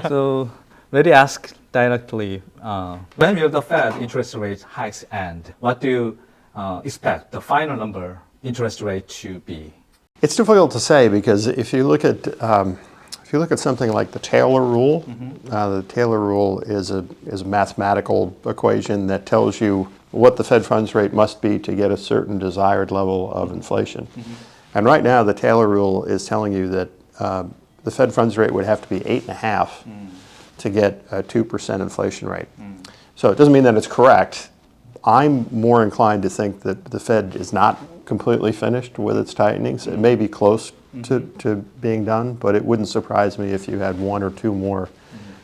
So let me ask directly, when will the Fed interest rate hikes end? What do you expect the final number interest rate to be? It's difficult to say because if you look at something like the Taylor rule, the Taylor rule is a mathematical equation that tells you what the Fed funds rate must be to get a certain desired level of inflation. And right now, the Taylor rule is telling you that the Fed funds rate would have to be 8.5 to get a 2% inflation rate. So it doesn't mean that it's correct. I'm more inclined to think that the Fed is not completely finished with its tightenings. It may be close to being done, but it wouldn't surprise me if you had one or two more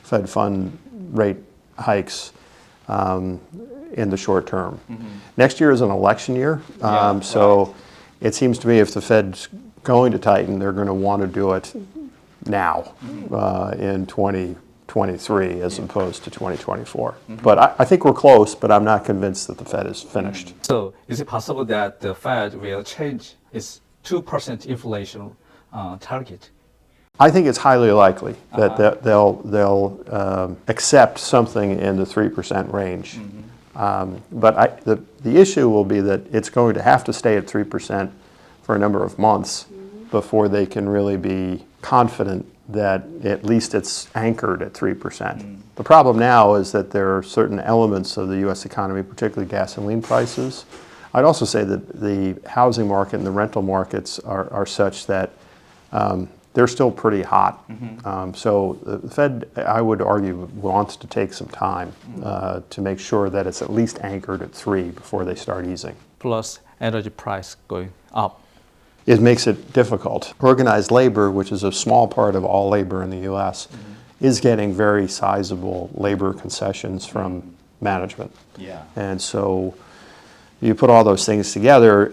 Fed fund rate hikes in the short term. Next year is an election year, so it seems to me if the Fed's going to tighten, they're going to want to do it now in 2023 as opposed to 2024. But I think we're close, but I'm not convinced that the Fed is finished. So is it possible that the Fed will change its 2% inflation target? I think it's highly likely that they'll accept something in the 3% range. But the issue will be that it's going to have to stay at 3% for a number of months before they can really be confident that at least it's anchored at 3%. The problem now is that there are certain elements of the U.S. economy, particularly gasoline prices. I'd also say that the housing market and the rental markets are such that they're still pretty hot. So the Fed, I would argue, wants to take some time to make sure that it's at least anchored at 3 before they start easing. Plus energy price going up. It makes it difficult. Organized labor, which is a small part of all labor in the U.S., is getting very sizable labor concessions from management. And so you put all those things together,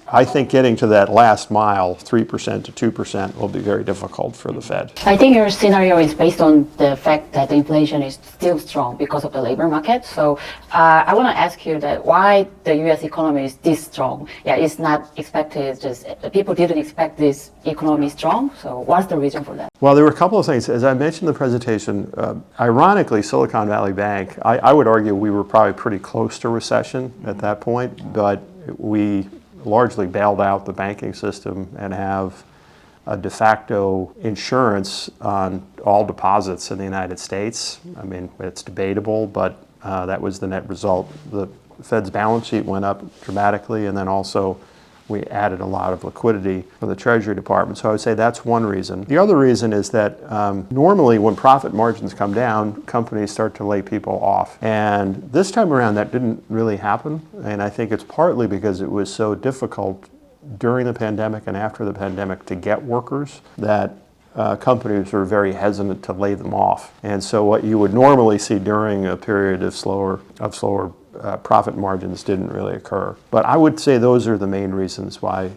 I think getting to that last mile, 3% to 2%, will be very difficult for the Fed. I think your scenario is based on the fact that the inflation is still strong because of the labor market. So I want to ask you that why the U.S. economy is this strong. It's not expected, just people didn't expect this economy strong. So what's the reason for that? Well, there were a couple of things. As I mentioned in the presentation, ironically, Silicon Valley Bank, I would argue we were probably pretty close to recession at that point, but we largely bailed out the banking system and have a de facto insurance on all deposits in the United States. I mean, it's debatable, but that was the net result. The Fed's balance sheet went up dramatically, and then also we added a lot of liquidity for the Treasury Department. So I would say that's one reason. The other reason is that normally when profit margins come down, companies start to lay people off. And this time around that didn't really happen. And I think it's partly because it was so difficult during the pandemic and after the pandemic to get workers that companies were very hesitant to lay them off. And so what you would normally see during a period of slower profit margins didn't really occur. But I would say those are the main reasons why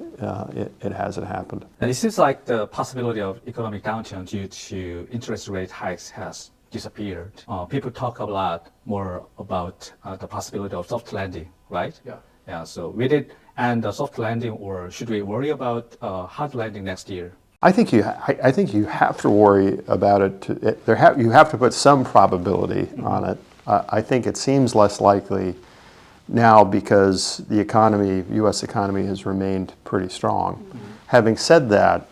it hasn't happened. And it seems like the possibility of economic downturn due to interest rate hikes has disappeared. People talk a lot more about the possibility of soft landing, right? So with it and the soft landing, or should we worry about hard landing next year? I think you have to worry about it. You have to put some probability on it. I think it seems less likely now because the economy, U.S. economy, has remained pretty strong. Having said that,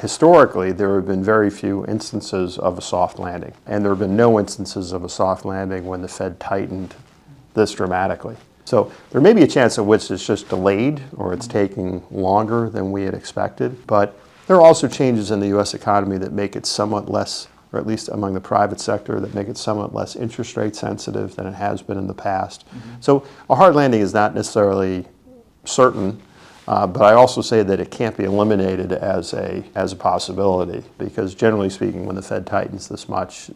historically, there have been very few instances of a soft landing. And there have been no instances of a soft landing when the Fed tightened this dramatically. So there may be a chance at which it's just delayed or it's taking longer than we had expected. But there are also changes in the U.S. economy that make it somewhat less, or at least among the private sector, that make it somewhat less interest rate sensitive than it has been in the past. So a hard landing is not necessarily certain, but I also say that it can't be eliminated as a possibility, because generally speaking, when the Fed tightens this much,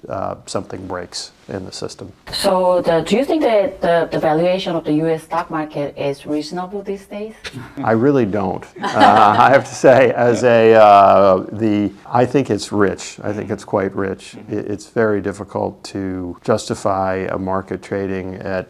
something breaks in the system. So do you think that the valuation of the U.S. stock market is reasonable these days? I really don't. I have to say, I think it's rich. I think it's quite rich. It's very difficult to justify a market trading at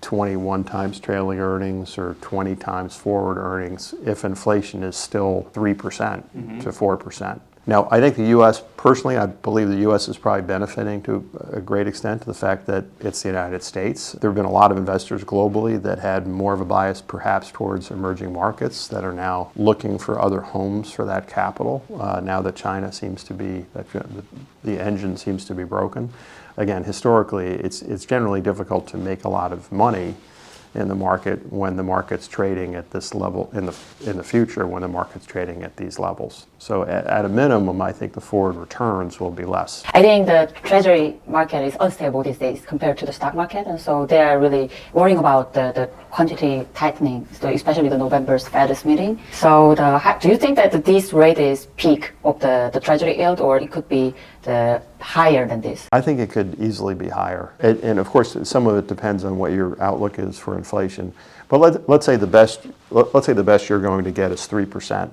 21 times trailing earnings or 20 times forward earnings if inflation is still 3% to 4%. Now, I think the U.S., personally, I believe the U.S. is probably benefiting to a great extent to the fact that it's the United States. There have been a lot of investors globally that had more of a bias perhaps towards emerging markets that are now looking for other homes for that capital, now that China seems to be, the engine seems to be broken. Again, historically, it's generally difficult to make a lot of money in the market when the market's trading at this level in the future when the market's trading at these levels. So at a minimum, I think the forward returns will be less. I think the treasury market is unstable these days compared to the stock market, and so they are really worrying about the quantity tightening, so especially the November's Fed's meeting. So do you think that this rate is peak of the treasury yield, or it could be the higher than this? I think it could easily be higher. And of course, some of it depends on what your outlook is for inflation. But let's say the best you're going to get is 3%.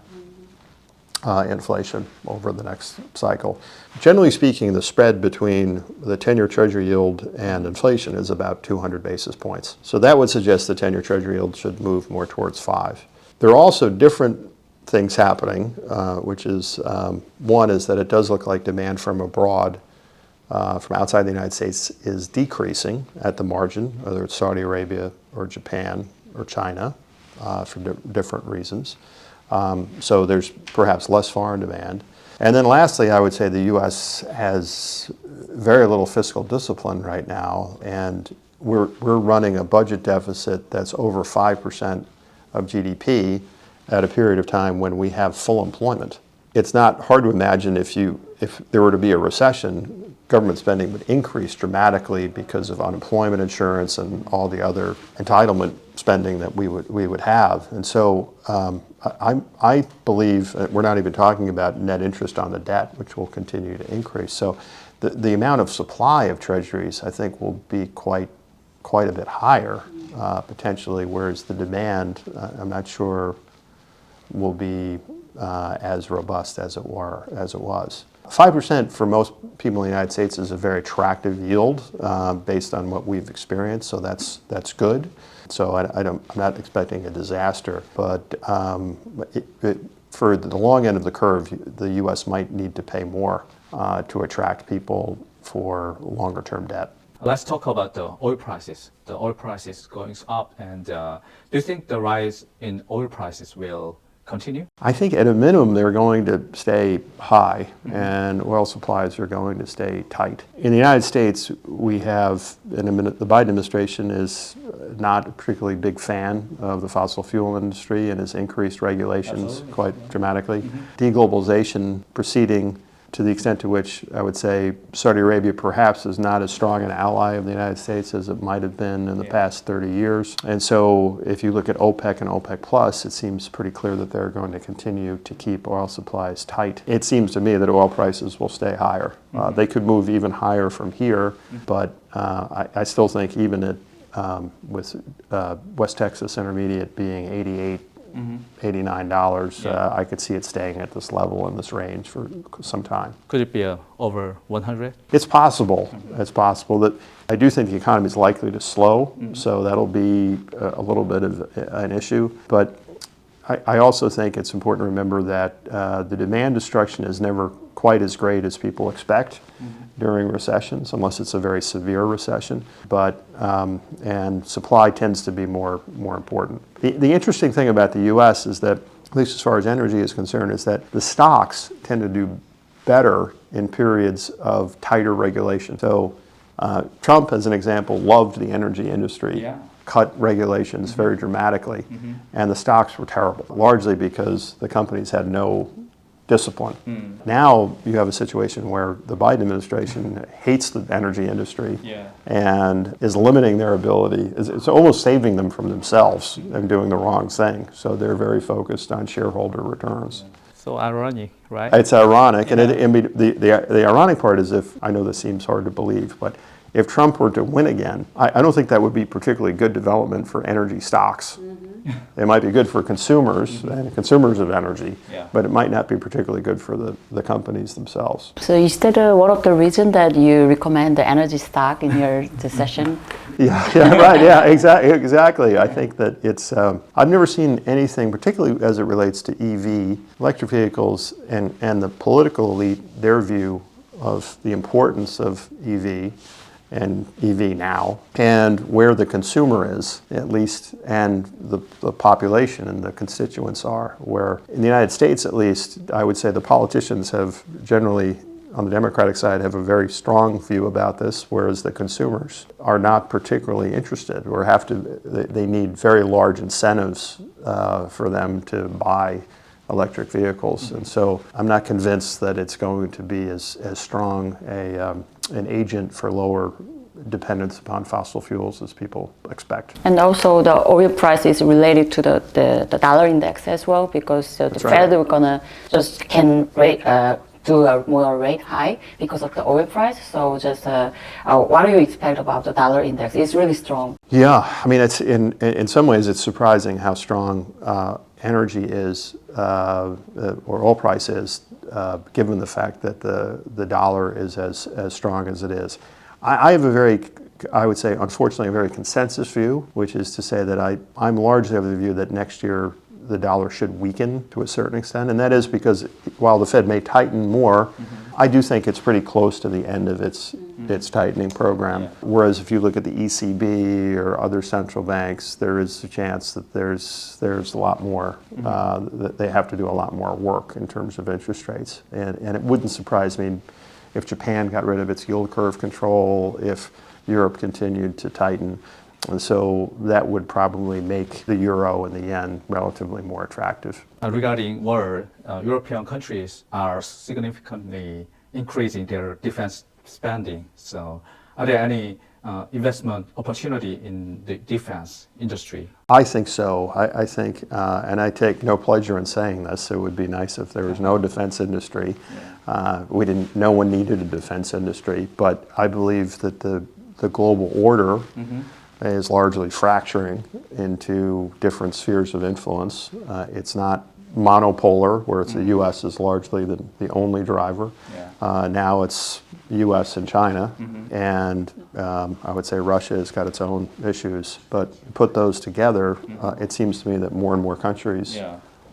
Inflation over the next cycle. Generally speaking, the spread between the 10-year Treasury yield and inflation is about 200 basis points. So that would suggest the 10-year Treasury yield should move more towards 5. There are also different things happening, which is one is that it does look like demand from abroad, from outside the United States, is decreasing at the margin, whether it's Saudi Arabia or Japan or China, for different reasons. So there's perhaps less foreign demand. And then lastly, I would say the U.S. has very little fiscal discipline right now, and we're running a budget deficit that's over 5% of GDP at a period of time when we have full employment. It's not hard to imagine if there were to be a recession, government spending would increase dramatically because of unemployment insurance and all the other entitlement spending that we would have. And so I believe we're not even talking about net interest on the debt, which will continue to increase. So the amount of supply of treasuries, I think, will be quite a bit higher potentially, whereas the demand, I'm not sure, will be as robust as it was. 5% for most people in the United States is a very attractive yield based on what we've experienced, so that's good. So I'm not expecting a disaster, but for the long end of the curve, the U.S. might need to pay more to attract people for longer-term debt. Let's talk about the oil prices. The oil prices going up, and do you think the rise in oil prices will continue? I think at a minimum they're going to stay high, and oil supplies are going to stay tight. In the United States, we have, the Biden administration is not a particularly big fan of the fossil fuel industry and has increased regulations quite dramatically. Deglobalization proceeding to the extent to which I would say Saudi Arabia perhaps is not as strong an ally of the United States as it might have been in the past 30 years. And so if you look at OPEC and OPEC Plus, it seems pretty clear that they're going to continue to keep oil supplies tight. It seems to me that oil prices will stay higher. They could move even higher from here, but I still think even at, with West Texas Intermediate being 88, $89, I could see it staying at this level in this range for some time. Could it be over 100? It's possible. It's possible that I do think the economy is likely to slow, so that'll be a little bit of an issue. But I also think it's important to remember that the demand destruction is never quite as great as people expect during recessions, unless it's a very severe recession. But and supply tends to be more important. The interesting thing about the U.S. is that, at least as far as energy is concerned, is that the stocks tend to do better in periods of tighter regulation. So Trump, as an example, loved the energy industry. Cut regulations very dramatically, and the stocks were terrible, largely because the companies had no discipline. Now you have a situation where the Biden administration hates the energy industry and is limiting their ability. It's almost saving them from themselves and doing the wrong thing. So they're very focused on shareholder returns. So ironic, right? It's ironic, and the ironic part is, if I know this seems hard to believe, but if Trump were to win again, I don't think that would be particularly good development for energy stocks. It might be good for consumers and consumers of energy, Yeah. but it might not be particularly good for the companies themselves. So is that one of the reasons that you recommend the energy stock in your session? Yeah, right. Yeah, exactly. I think that it's. I've never seen anything, particularly as it relates to EV, electric vehicles, and the political elite, their view of the importance of EV and EV now, and where the consumer is, at least, and the population and the constituents are. Where in the United States, at least, I would say the politicians have generally, on the Democratic side, have a very strong view about this, whereas the consumers are not particularly interested or they need very large incentives for them to buy electric vehicles. And so I'm not convinced that it's going to be as strong an agent for lower dependence upon fossil fuels as people expect. And also the oil price is related to the dollar index as well, because the Fed are gonna do a more rate high because of the oil price. So just what do you expect about the dollar index? It's really strong. Yeah, I mean, it's in some ways it's surprising how strong energy is or oil price is, given the fact that the dollar is as strong as it is. I have I would say, unfortunately, a very consensus view, which is to say that I'm largely of the view that next year the dollar should weaken to a certain extent, and that is because while the Fed may tighten more, I do think it's pretty close to the end of its tightening program. Yeah. Whereas if you look at the ECB or other central banks, there is a chance that there's a lot more, that they have to do a lot more work in terms of interest rates. And it wouldn't surprise me if Japan got rid of its yield curve control, if Europe continued to tighten. And so that would probably make the euro and the yen relatively more attractive. Regarding world, European countries are significantly increasing their defense spending. So are there any investment opportunity in the defense industry? I think so. I think, and I take no pleasure in saying this, it would be nice if there was no defense industry. No one needed a defense industry, but I believe that the global order is largely fracturing into different spheres of influence. It's not monopolar, where it's the U.S. is largely the only driver. Now it's U.S. and China, and I would say Russia has got its own issues. But put those together, it seems to me that more and more countries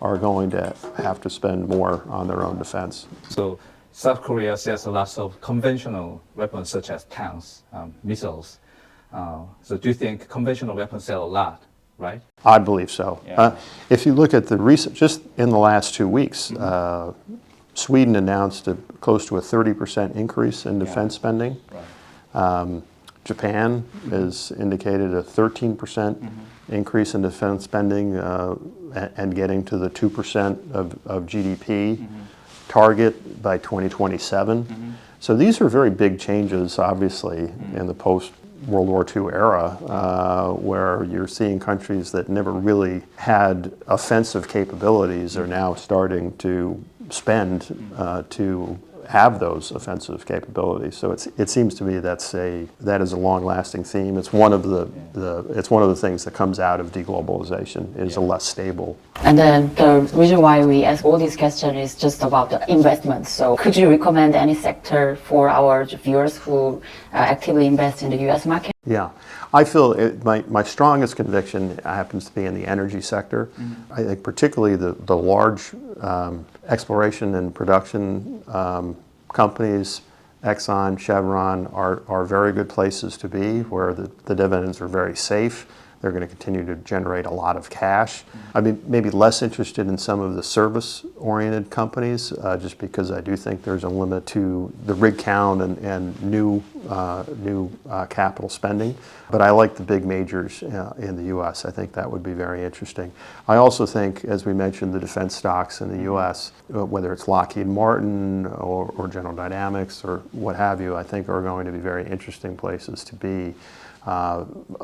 are going to have to spend more on their own defense. So South Korea sells a lot of conventional weapons such as tanks, missiles. So do you think conventional weapons sell a lot, right? I believe so. If you look at the recent, just in the last 2 weeks, Sweden announced close to a 30% increase in defense spending. Japan has indicated a 13% increase in defense spending and getting to the 2% of GDP target by 2027. So these are very big changes, obviously, in the post-World War II era, where you're seeing countries that never really had offensive capabilities are now starting to spend to have those offensive capabilities. So it seems to me that is a long-lasting theme. It's one of the things that comes out of deglobalization is a less stable. And then the reason why we ask all these questions is just about the investments. So could you recommend any sector for our viewers who actively invest in the U.S. market? Yeah, I feel my strongest conviction happens to be in the energy sector. I think particularly the large exploration and production companies, Exxon, Chevron, are very good places to be, where the dividends are very safe. They're going to continue to generate a lot of cash. I'd be maybe less interested in some of the service-oriented companies, just because I do think there's a limit to the rig count and new capital spending. But I like the big majors in the U.S. I think that would be very interesting. I also think, as we mentioned, the defense stocks in the U.S., whether it's Lockheed Martin or General Dynamics or what have you, I think are going to be very interesting places to be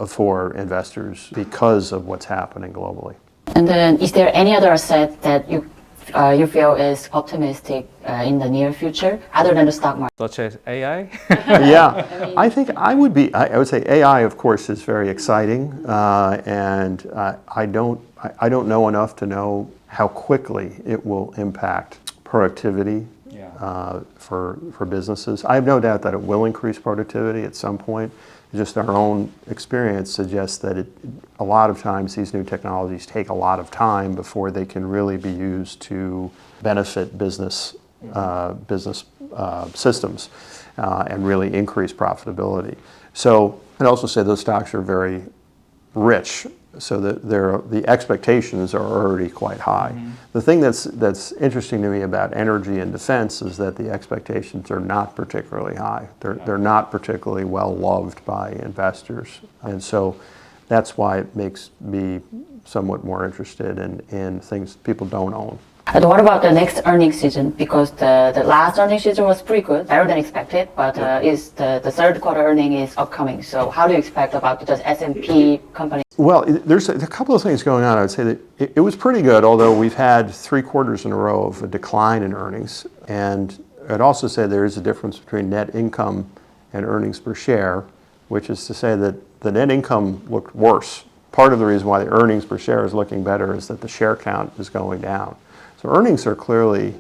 for investors because of what's happening globally. And then is there any other asset that you you feel is optimistic in the near future, other than the stock market? Such as AI? Yeah, I think I would say AI, of course, is very exciting, and I don't know enough to know how quickly it will impact productivity for businesses. I have no doubt that it will increase productivity at some point. Just our own experience suggests that a lot of times these new technologies take a lot of time before they can really be used to benefit business systems and really increase profitability. So I'd also say those stocks are very rich, so that the expectations are already quite high. The thing that's interesting to me about energy and defense is that the expectations are not particularly high. They're not particularly well loved by investors, and so that's why it makes me somewhat more interested in things people don't own. And what about the next earnings season? Because the last earnings season was pretty good, better than expected, but is the third quarter earning is upcoming. So how do you expect about the S&P company? Well, there's a couple of things going on. I would say that it was pretty good, although we've had 3 quarters in a row of a decline in earnings. And I'd also say there is a difference between net income and earnings per share, which is to say that the net income looked worse. Part of the reason why the earnings per share is looking better is that the share count is going down. So earnings are clearly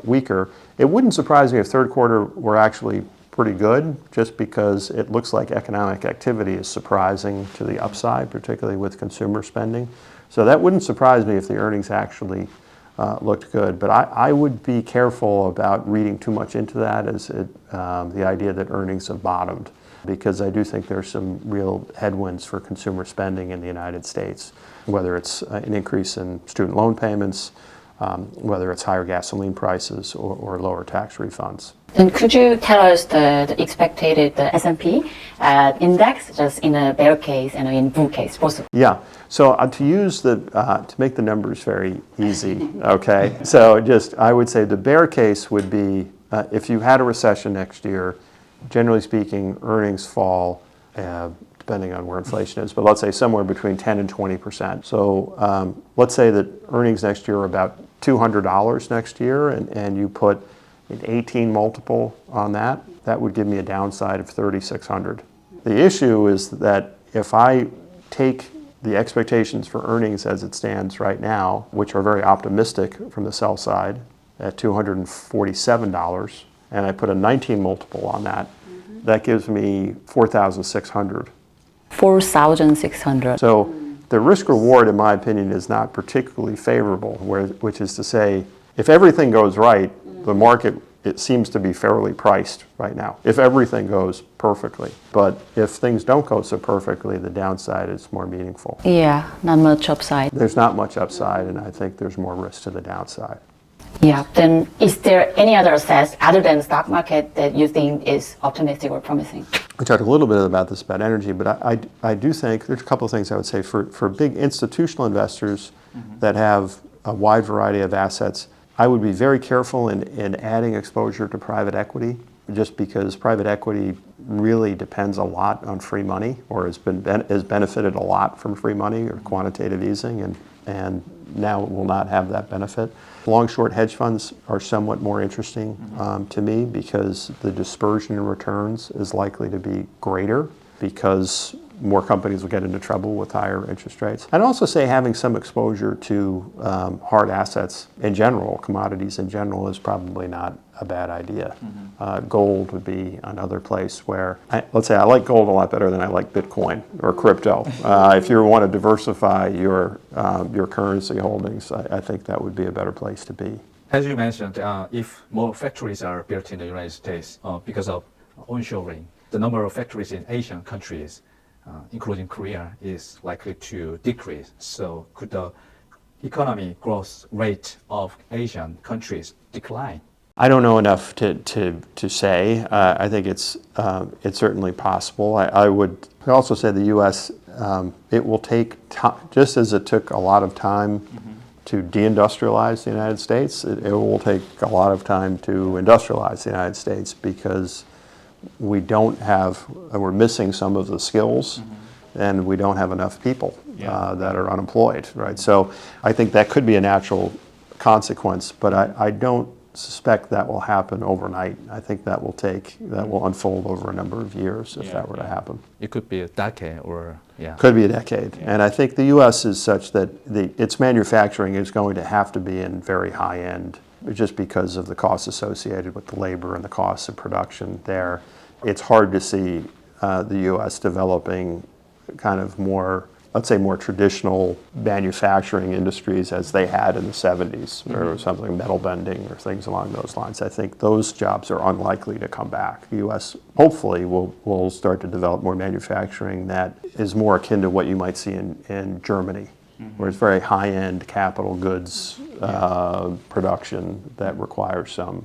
weaker. It wouldn't surprise me if third quarter were actually pretty good, just because it looks like economic activity is surprising to the upside, particularly with consumer spending. So that wouldn't surprise me if the earnings actually looked good. But I would be careful about reading too much into that as the idea that earnings have bottomed, because I do think there's some real headwinds for consumer spending in the United States, whether it's an increase in student loan payments, whether it's higher gasoline prices or lower tax refunds. And could you tell us the expected S&P index, just in a bear case and in bull case, possible? Yeah. So to make the numbers very easy, okay. So I would say the bear case would be if you had a recession next year. Generally speaking, earnings fall, depending on where inflation is, but let's say somewhere between 10 and 20%. So let's say that earnings next year are about $200 next year, and you put an 18 multiple on that. That would give me a downside of 3,600. The issue is that if I take the expectations for earnings as it stands right now, which are very optimistic from the sell side at $247, and I put a 19 multiple on that, that gives me 4,600. 4,600. So the risk reward, in my opinion, is not particularly favorable, which is to say, if everything goes right, the market, it seems to be fairly priced right now, if everything goes perfectly. But if things don't go so perfectly, the downside is more meaningful. Yeah, not much upside. There's not much upside, and I think there's more risk to the downside. Yeah, then is there any other assets other than the stock market that you think is optimistic or promising? We talked a little bit about this about energy, but I do think there's a couple of things I would say for big institutional investors that have a wide variety of assets. I would be very careful in adding exposure to private equity, just because private equity really depends a lot on free money, or has benefited a lot from free money or quantitative easing, and now it will not have that benefit. Long-short hedge funds are somewhat more interesting to me, because the dispersion in returns is likely to be greater, because more companies will get into trouble with higher interest rates. I'd also say having some exposure to hard assets in general, commodities in general, is probably not a bad idea. Gold would be another place where, let's say I like gold a lot better than I like Bitcoin or crypto. If you want to diversify your currency holdings, I think that would be a better place to be. As you mentioned, if more factories are built in the United States because of onshoring, the number of factories in Asian countries, including Korea, is likely to decrease. So could the economy growth rate of Asian countries decline? I don't know enough to say. I think it's certainly possible. I would also say the U.S. It will take just as it took a lot of time to deindustrialize the United States. It will take a lot of time to industrialize the United States, because we're missing some of the skills, and we don't have enough people that are unemployed, right? So I think that could be a natural consequence, but I don't suspect that will happen overnight. I think that will unfold over a number of years if that were to happen. It could be a decade or Could be a decade. And I think the U.S. is such that its manufacturing is going to have to be in very high end, just because of the costs associated with the labor and the costs of production there. It's hard to see the U.S. developing kind of more, let's say, more traditional manufacturing industries as they had in the 70s, or something, metal bending or things along those lines. I think those jobs are unlikely to come back. The U.S. hopefully will start to develop more manufacturing that is more akin to what you might see in Germany, where it's very high-end capital goods production that requires some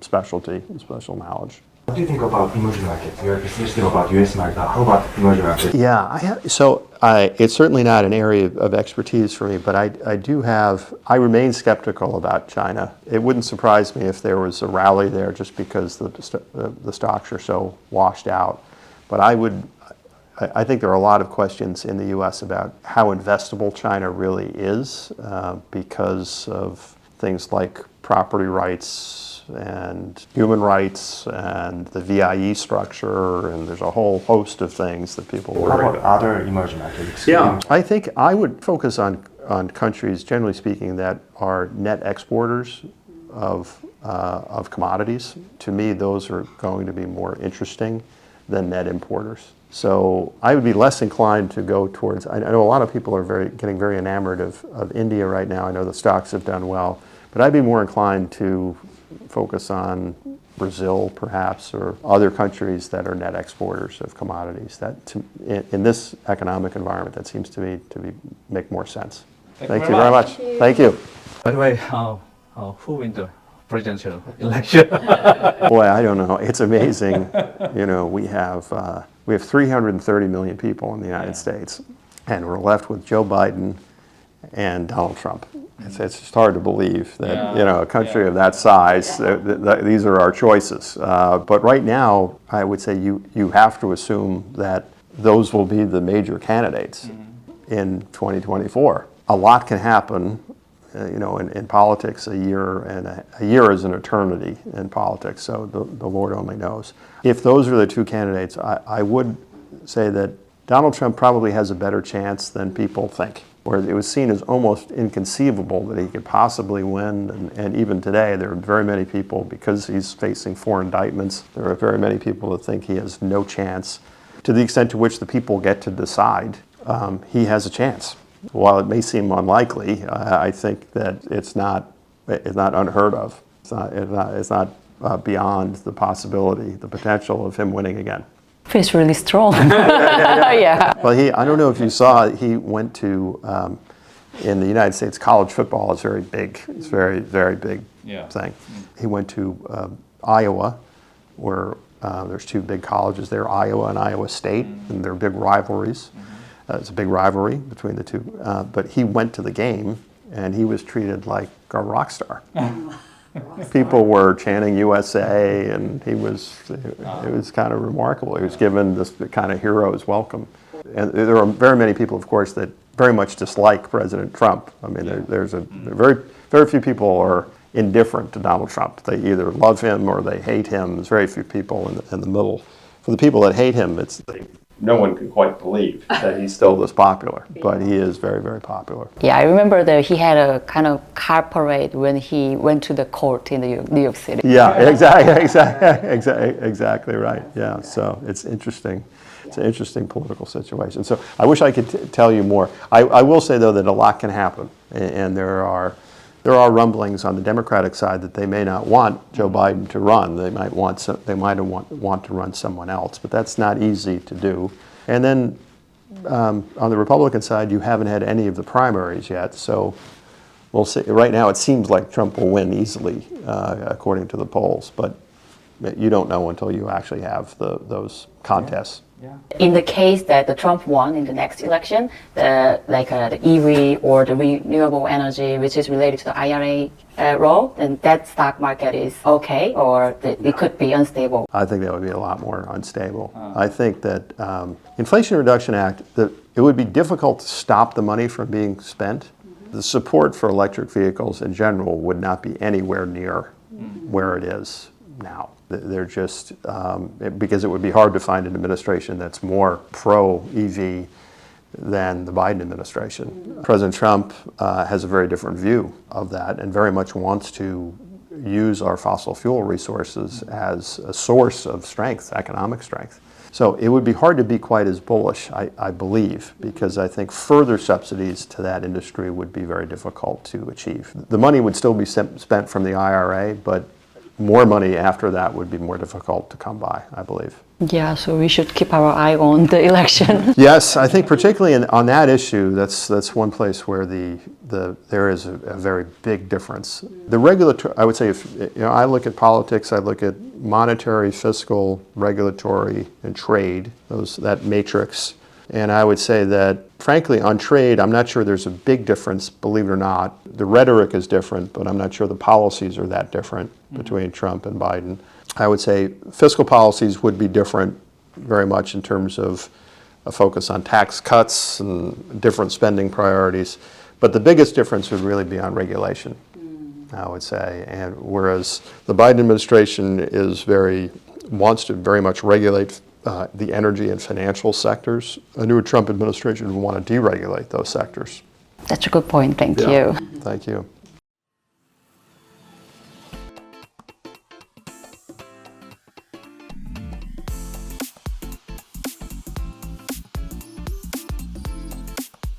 specialty and special knowledge. What do you think about emerging markets? You're pessimistic about U.S. market. How about emerging markets? Yeah, it's certainly not an area of expertise for me, but I remain skeptical about China. It wouldn't surprise me if there was a rally there just because the stocks are so washed out. But I think there are a lot of questions in the U.S. about how investable China really is because of things like property rights and human rights and the VIE structure, and there's a whole host of things that people worry How about. about other emerging markets? Yeah, I think I would focus on countries, generally speaking, that are net exporters of commodities. To me, those are going to be more interesting than net importers. So I would be less inclined to go towards, I know a lot of people are getting very enamored of India right now. I know the stocks have done well, but I'd be more inclined to focus on Brazil, perhaps, or other countries that are net exporters of commodities. That, in this economic environment, that seems to me to make more sense. Thank you very much. Thank you. By the way, who win the presidential election? Boy, I don't know. It's amazing. You know, we have 330 million people in the United States, and we're left with Joe Biden and Donald Trump. It's just hard to believe that a country of that size, these are our choices. But right now, I would say you have to assume that those will be the major candidates in 2024. A lot can happen, in politics. A year is an eternity in politics. So the Lord only knows. If those are the two candidates, I would say that Donald Trump probably has a better chance than people think. Where it was seen as almost inconceivable that he could possibly win. And even today, there are very many people, because he's facing 4 indictments, there are very many people that think he has no chance. To the extent to which the people get to decide, he has a chance. While it may seem unlikely, I think that it's not unheard of. It's not beyond the possibility, the potential of him winning again. Feels really strong. Yeah. Well, I don't know if you saw, he went to, in the United States, college football is very big. It's very, very big thing. He went to Iowa, where there's 2 big colleges there, Iowa and Iowa State, and they're big rivalries. It's a big rivalry between the two. But he went to the game, and he was treated like a rock star. People were chanting USA, and it was kind of remarkable. He was given this kind of hero's welcome. And there are very many people, of course, that very much dislike President Trump. I mean, there's very, very few people are indifferent to Donald Trump. They either love him or they hate him. There's very few people in the middle. For the people that hate him, no one can quite believe that he's still this popular, but he is very, very popular. Yeah, I remember that he had a kind of car parade when he went to the court in New York City. Yeah, exactly right. Yeah, so it's interesting. It's an interesting political situation. So I wish I could tell you more. I will say, though, that a lot can happen, and there are rumblings on the Democratic side that they may not want Joe Biden to run. They might want to run someone else, but that's not easy to do. And then on the Republican side, you haven't had any of the primaries yet, so we'll see. Right now, it seems like Trump will win easily, according to the polls, but you don't know until you actually have those contests. Yeah. In the case that the Trump won in the next election, the EV or the renewable energy, which is related to the IRA role, then that stock market is okay, or it could be unstable. I think that would be a lot more unstable. I think that Inflation Reduction Act, it would be difficult to stop the money from being spent, The support for electric vehicles in general would not be anywhere near where it is now. They're just, because it would be hard to find an administration that's more pro-EV than the Biden administration. President Trump has a very different view of that and very much wants to use our fossil fuel resources as a source of strength, economic strength. So it would be hard to be quite as bullish, I believe, because I think further subsidies to that industry would be very difficult to achieve. The money would still be spent from the IRA, but more money after that would be more difficult to come by, I believe. Yeah, so we should keep our eye on the election. Yes, I think particularly on that issue, that's one place where there is a very big difference. The regulatory, I would say, I look at politics, I look at monetary, fiscal, regulatory, and trade, that matrix. And I would say that, frankly, on trade, I'm not sure there's a big difference, believe it or not. The rhetoric is different, but I'm not sure the policies are that different between Trump and Biden. I would say fiscal policies would be different very much in terms of a focus on tax cuts and different spending priorities. But the biggest difference would really be on regulation, I would say. And whereas the Biden administration wants to very much regulate the energy and financial sectors, a new Trump administration would want to deregulate those sectors. That's a good point. Thank Yeah. you. Thank you.